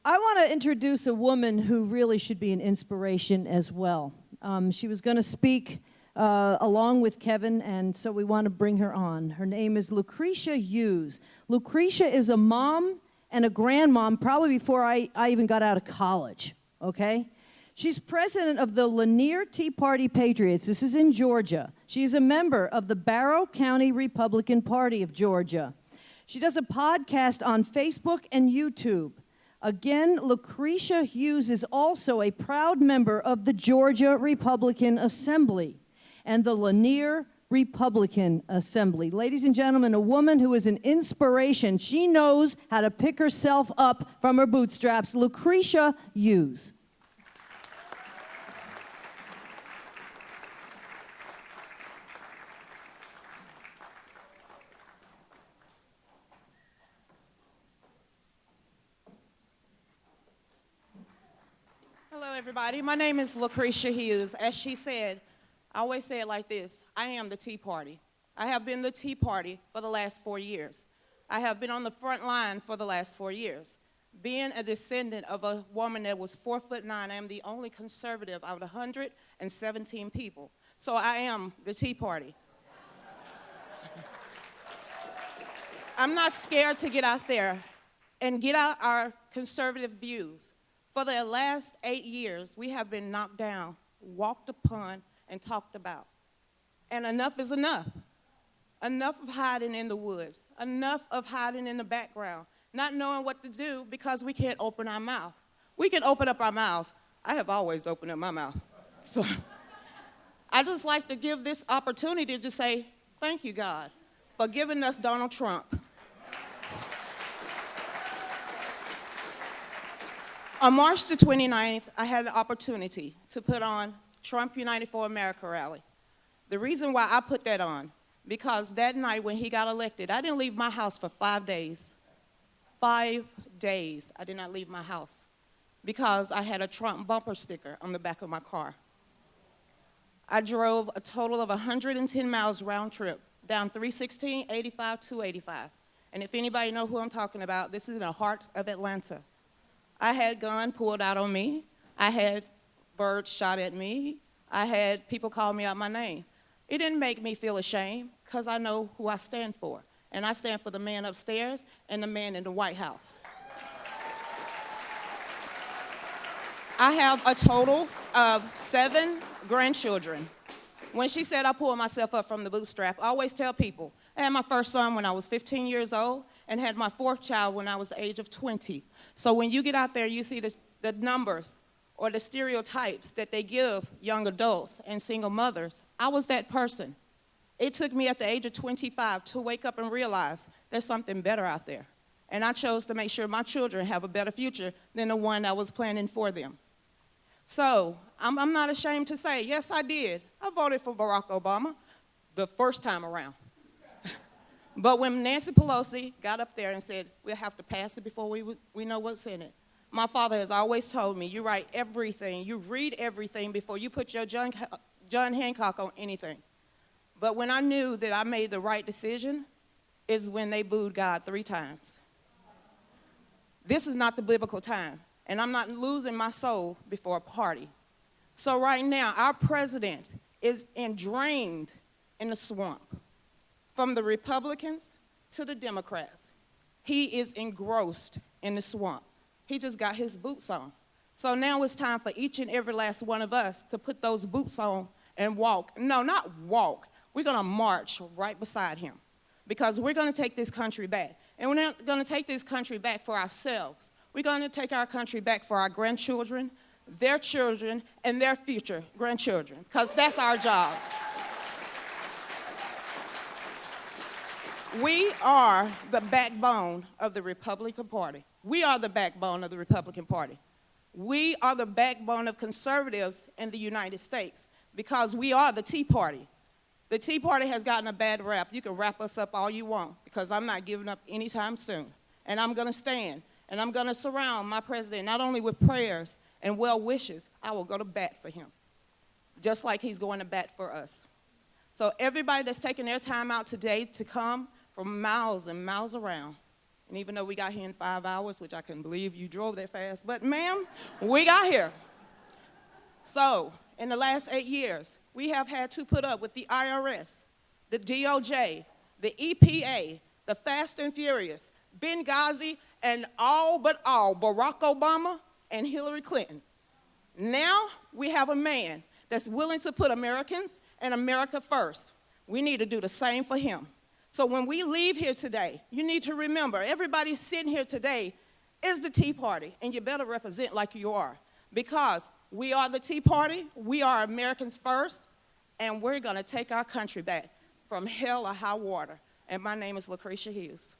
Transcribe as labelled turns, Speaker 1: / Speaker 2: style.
Speaker 1: I want to introduce a woman who really should be an inspiration as well. She was going to speak along with Kevin, and so we want to bring her on. Her name is Lucretia Hughes. Lucretia is a mom and a grandmom probably before I even got out of college, okay? She's president of the Lanier Tea Party Patriots. This is in Georgia. She is a member of the Barrow County Republican Party of Georgia. She does a podcast on Facebook and YouTube. Again, Lucretia Hughes is also a proud member of the Georgia Republican Assembly and the Lanier Republican Assembly. Ladies and gentlemen, a woman who is an inspiration. She knows how to pick herself up from her bootstraps. Lucretia Hughes.
Speaker 2: Hello, everybody. My name is Lucretia Hughes. As she said, I always say it like this: I am the Tea Party. I have been the Tea Party for the last 4 years. I have been on the front line for the last 4 years. Being a descendant of a woman that was 4'9", I am the only conservative out of 117 people. So I am the Tea Party. I'm not scared to get out there and get out our conservative views. For the last 8 years, we have been knocked down, walked upon, and talked about. And enough is enough. Enough of hiding in the woods. Enough of hiding in the background, not knowing what to do because we can't open our mouth. We can open up our mouths. I have always opened up my mouth. So I just like to give this opportunity to say, thank you, God, for giving us Donald Trump. On March the 29th, I had the opportunity to put on Trump United for America rally. The reason why I put that on, because that night when he got elected, I didn't leave my house for 5 days. 5 days I did not leave my house because I had a Trump bumper sticker on the back of my car. I drove a total of 110 miles round trip, down 316, 85, 285. And if anybody know who I'm talking about, this is in the heart of Atlanta. I had gun pulled out on me. I had birds shot at me. I had people call me out my name. It didn't make me feel ashamed because I know who I stand for. And I stand for the man upstairs and the man in the White House. I have a total of 7 grandchildren. When she said I pulled myself up from the bootstrap, I always tell people, I had my first son when I was 15 years old and had my 4th child when I was the age of 20. So when you get out there, you see the numbers or the stereotypes that they give young adults and single mothers. I was that person. It took me at the age of 25 to wake up and realize there's something better out there. And I chose to make sure my children have a better future than the one I was planning for them. So I'm not ashamed to say, yes, I did. I voted for Barack Obama the first time around. But when Nancy Pelosi got up there and said, we'll have to pass it before we know what's in it, my father has always told me, you write everything, you read everything before you put your John Hancock on anything. But when I knew that I made the right decision is when they booed God 3 times. This is not the biblical time, and I'm not losing my soul before a party. So right now, our president is drained in the swamp. From the Republicans to the Democrats, he is engrossed in the swamp. He just got his boots on. So now it's time for each and every last one of us to put those boots on and walk. No, not walk. We're going to march right beside him because we're going to take this country back. And we're not going to take this country back for ourselves. We're going to take our country back for our grandchildren, their children, and their future grandchildren because that's our job. We are the backbone of the Republican Party. We are the backbone of the Republican Party. We are the backbone of conservatives in the United States because we are the Tea Party. The Tea Party has gotten a bad rap. You can wrap us up all you want because I'm not giving up anytime soon. And I'm going to stand and I'm going to surround my president not only with prayers and well wishes, I will go to bat for him, just like he's going to bat for us. So everybody that's taking their time out today to come from miles and miles around, And even though we got here in 5 hours, which I couldn't believe you drove that fast, but ma'am, we got here. So, in the last 8 years, we have had to put up with the IRS, the DOJ, the EPA, the Fast and Furious, Benghazi, and all but all, Barack Obama and Hillary Clinton. Now we have a man that's willing to put Americans and America first. We need to do the same for him. So when we leave here today, you need to remember, everybody sitting here today is the Tea Party, and you better represent like you are, because we are the Tea Party, we are Americans first, and we're gonna take our country back from hell or high water. And my name is Lucretia Hughes.